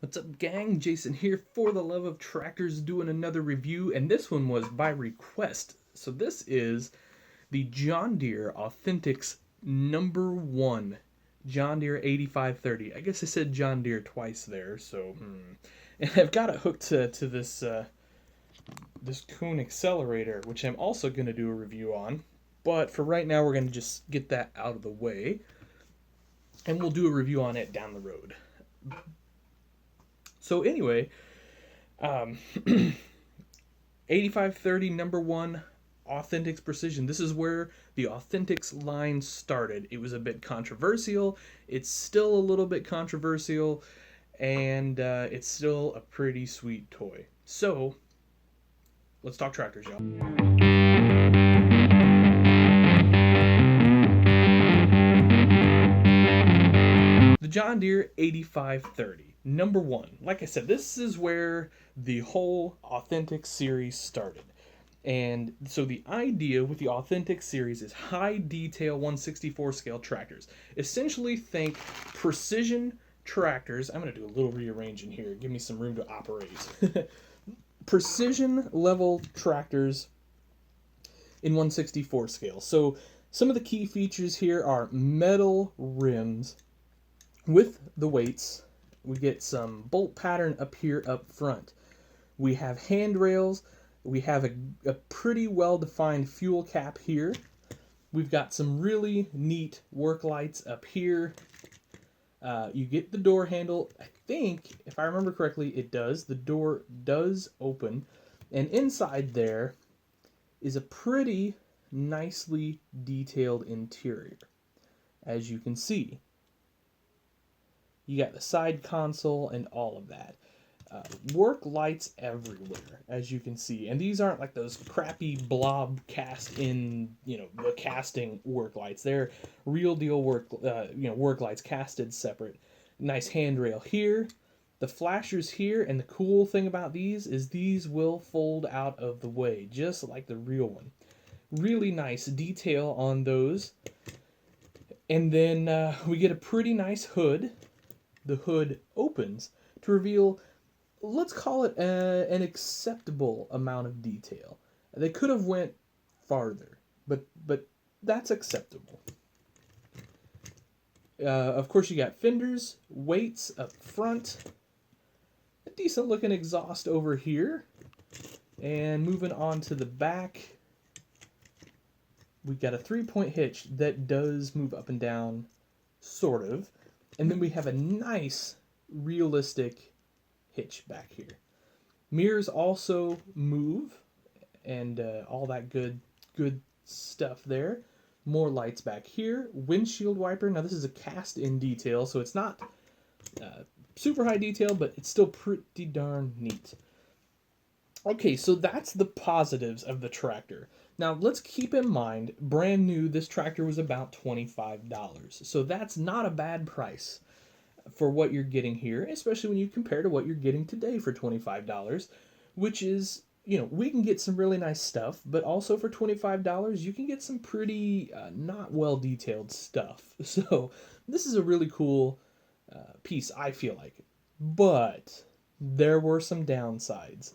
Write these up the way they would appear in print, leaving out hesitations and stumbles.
What's up, gang? Jason here for the love of tractors doing another review, and this one was by request. So this is the John Deere Authentics number 1 John Deere 8530. I guess I said John Deere twice there, so and I've got it hooked to this this Kuhn accelerator, which I'm also going to do a review on. But for right now, we're going to just get that out of the way, and we'll do a review on it down the road. So anyway, 8530 number 1 Authentics Precision. This is where the Authentics line started. It was a bit controversial. It's still a little bit controversial, and it's still a pretty sweet toy. So let's talk tractors, y'all. The John Deere 8530, number 1. Like I said, this is where the whole Authentic series started. And so the idea with the Authentic series is high detail 1/64 scale tractors. Essentially think precision tractors. I'm going to do a little rearranging here. Give me some room to operate. Precision level tractors in 1/64 scale. So some of the key features here are metal rims with the weights. We get some bolt pattern up here up front. We have handrails. We have a pretty well-defined fuel cap here. We've got some really neat work lights up here. You get the door handle. I think, if I remember correctly, it does. The door does open. And inside there is a pretty nicely detailed interior, as you can see. You got the side console and all of that. Work lights everywhere, as you can see. And these aren't like those crappy blob cast in, the casting work lights. They're real deal work lights casted separate. Nice handrail here. The flashers here, and the cool thing about these is these will fold out of the way, just like the real one. Really nice detail on those. And then we get a pretty nice hood. The hood opens to reveal, let's call it an acceptable amount of detail. They could have went farther, but that's acceptable. Of course, you got fenders, weights up front, a decent looking exhaust over here, and moving on to the back, we've got a 3-point hitch that does move up and down, sort of. And then we have a nice, realistic hitch back here. Mirrors also move, and all that good stuff there. More lights back here. Windshield wiper. Now this is a cast-in detail, so it's not super high detail, but it's still pretty darn neat. Okay, so that's the positives of the tractor. Now, let's keep in mind, brand new, this tractor was about $25. So that's not a bad price for what you're getting here, especially when you compare to what you're getting today for $25, which is, we can get some really nice stuff, but also for $25, you can get some pretty not well-detailed stuff. So this is a really cool piece, I feel like. But there were some downsides.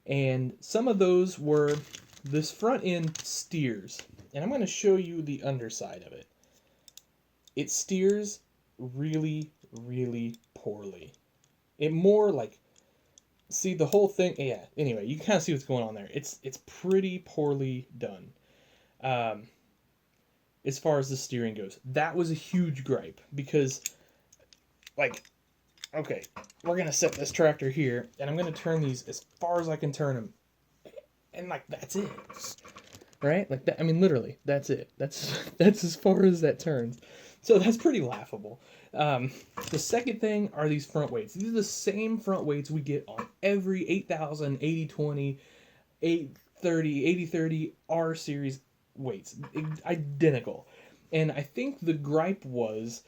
And some of those were this front end steers. And I'm going to show you the underside of it. It steers really, really poorly. It more like, see the whole thing, yeah, anyway, you can kind of see what's going on there. It's pretty poorly done. As far as the steering goes. That was a huge gripe because, okay, we're going to set this tractor here, and I'm going to turn these as far as I can turn them. And, that's it. Right? That, I mean, literally, that's it. That's as far as that turns. So that's pretty laughable. The second thing are these front weights. These are the same front weights we get on every 8000, 8020, 830, 8030 R series weights. Identical. And I think the gripe was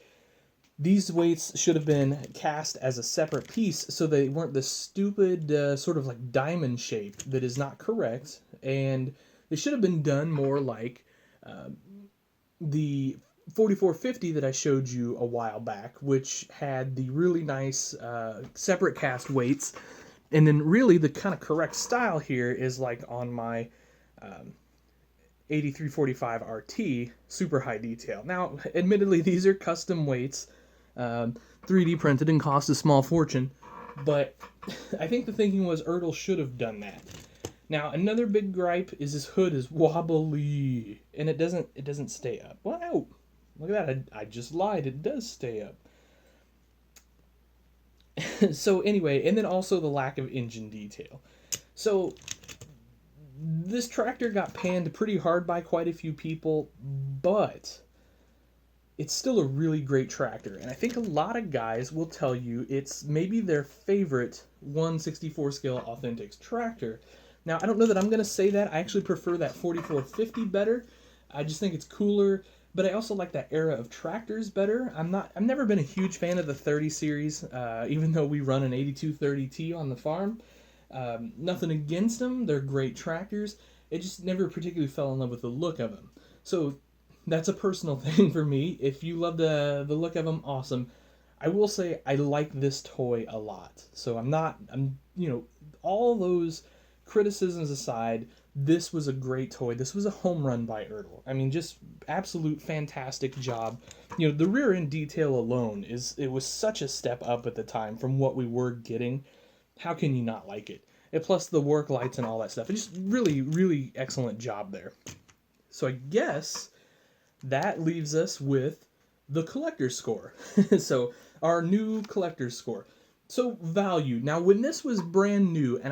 these weights should have been cast as a separate piece so they weren't the stupid sort of like diamond shape that is not correct. And they should have been done more like the 4450 that I showed you a while back, which had the really nice separate cast weights. And then really the kind of correct style here is like on my 8345 RT super high detail. Now, admittedly, these are custom weights, 3D printed and cost a small fortune, but I think the thinking was Ertl should have done that. Now, another big gripe is his hood is wobbly, and it doesn't stay up. Wow, look at that! I just lied. It does stay up. So anyway, and then also the lack of engine detail. So this tractor got panned pretty hard by quite a few people, but it's still a really great tractor. And I think a lot of guys will tell you it's maybe their favorite 1/64 scale Authentics tractor. Now, I don't know that I'm going to say that. I actually prefer that 4450 better. I just think it's cooler, but I also like that era of tractors better. I've never been a huge fan of the 30 series, even though we run an 8230T on the farm. Nothing against them. They're great tractors. It just never particularly fell in love with the look of them. So that's a personal thing for me. If you love the look of them, awesome. I will say I like this toy a lot. So all those criticisms aside, this was a great toy. This was a home run by Ertl. I mean, just absolute fantastic job. The rear end detail alone it was such a step up at the time from what we were getting. How can you not like it? And plus the work lights and all that stuff. It's just really, really excellent job there. So I guess that leaves us with the collector's score. So our new collector's score. So value. Now when this was brand new, and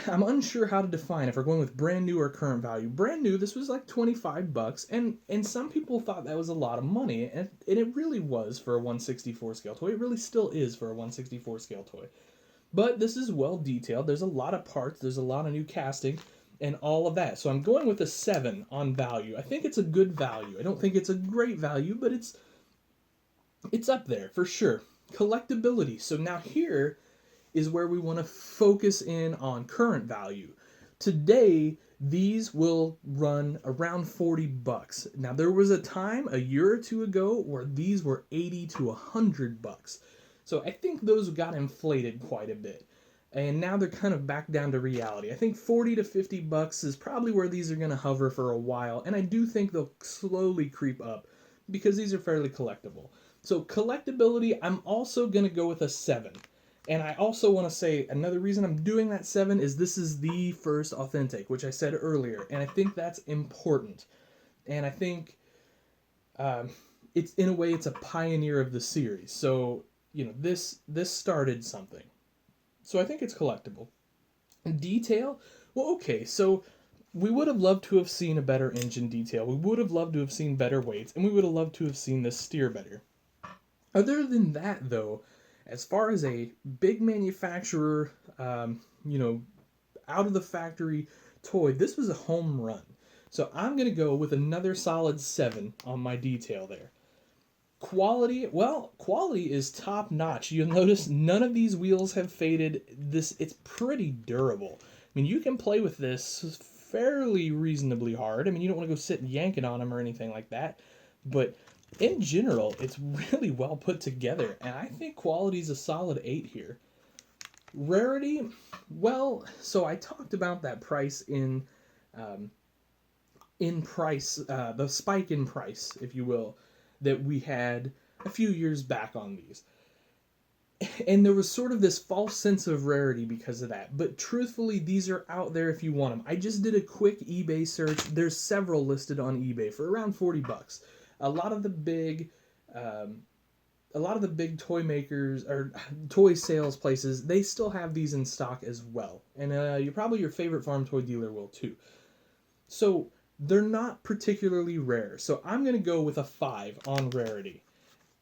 I'm unsure how to define if we're going with brand new or current value. Brand new, this was like $25, and some people thought that was a lot of money, and it really was for a 1/64 scale toy. It really still is for a 1/64 scale toy. But this is well detailed. There's a lot of parts. There's a lot of new casting and all of that. So I'm going with a 7 on value. I think it's a good value. I don't think it's a great value, but it's up there for sure. Collectability. So now here is where we want to focus in on current value. Today, these will run around $40. Now, there was a time a year or two ago where these were $80 to $100. So I think those got inflated quite a bit. And now they're kind of back down to reality. I think $40 to $50 is probably where these are going to hover for a while. And I do think they'll slowly creep up because these are fairly collectible. So collectability, I'm also going to go with a 7. And I also want to say another reason I'm doing that 7 is this is the first Authentic, which I said earlier. And I think that's important. And I think it's in a way it's a pioneer of the series. So, this started something. So I think it's collectible. Detail? Well, okay, so we would have loved to have seen a better engine detail. We would have loved to have seen better weights. And we would have loved to have seen this steer better. Other than that, though, as far as a big manufacturer, out of the factory toy, this was a home run. So I'm going to go with another solid 7 on my detail there. Quality is top notch. You'll notice none of these wheels have faded. It's pretty durable. I mean, you can play with this fairly reasonably hard. I mean, you don't want to go sit and yanking on them or anything like that. But in general, it's really well put together. And I think quality is a solid 8 here. Rarity, well, so I talked about that price in price, the spike in price, if you will, that we had a few years back on these. And there was sort of this false sense of rarity because of that. But truthfully, these are out there if you want them. I just did a quick eBay search. There's several listed on eBay for around $40. A lot of the big toy makers or toy sales places, they still have these in stock as well. And your favorite farm toy dealer will too. So they're not particularly rare. So I'm going to go with a 5 on rarity.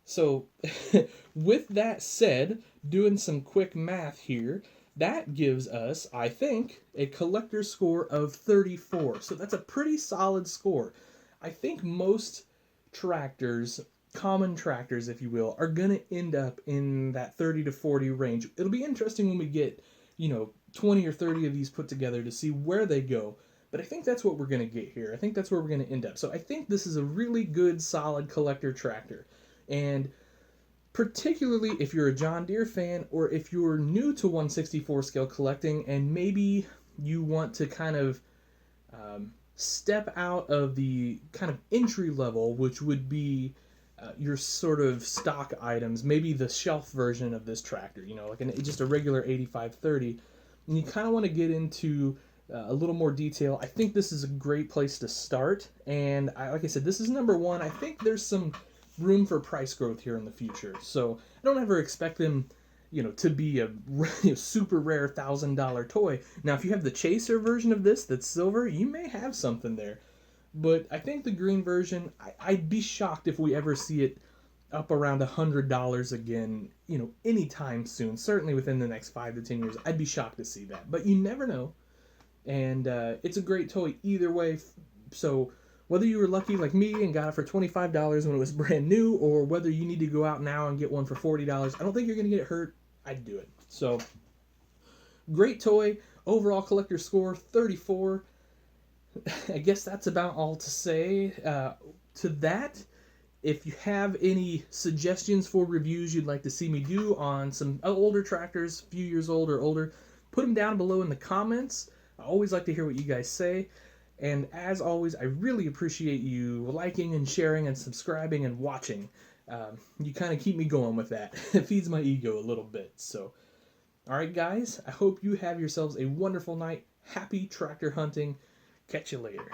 So with that said, doing some quick math here, that gives us, I think, a collector's score of 34. So that's a pretty solid score. I think most tractors, common tractors if you will, are going to end up in that 30 to 40 range. It'll be interesting when we get, 20 or 30 of these put together to see where they go. But I think that's what we're going to get here. I think that's where we're going to end up. So I think this is a really good, solid collector tractor. And particularly if you're a John Deere fan, or if you're new to 1/64 scale collecting and maybe you want to kind of step out of the kind of entry level, which would be your sort of stock items, maybe the shelf version of this tractor, like just a regular 8530, and you kind of want to get into a little more detail. I think this is a great place to start, and like I said, this is number one. I think there's some room for price growth here in the future, so I don't ever expect them to be a super rare $1,000 toy. Now, if you have the chaser version of this that's silver, you may have something there. But I think the green version, I'd be shocked if we ever see it up around $100 again, anytime soon. Certainly within the next 5 to 10 years, I'd be shocked to see that. But you never know. And it's a great toy either way. So whether you were lucky like me and got it for $25 when it was brand new, or whether you need to go out now and get one for $40, I don't think you're going to get hurt. I'd do it. So, great toy. Overall collector score, 34. I guess that's about all to say to that. If you have any suggestions for reviews you'd like to see me do on some older tractors, a few years old or older, put them down below in the comments. I always like to hear what you guys say. And as always, I really appreciate you liking and sharing and subscribing and watching. You kind of keep me going with that. It feeds my ego a little bit. So, all right, guys, I hope you have yourselves a wonderful night. Happy tractor hunting. Catch you later.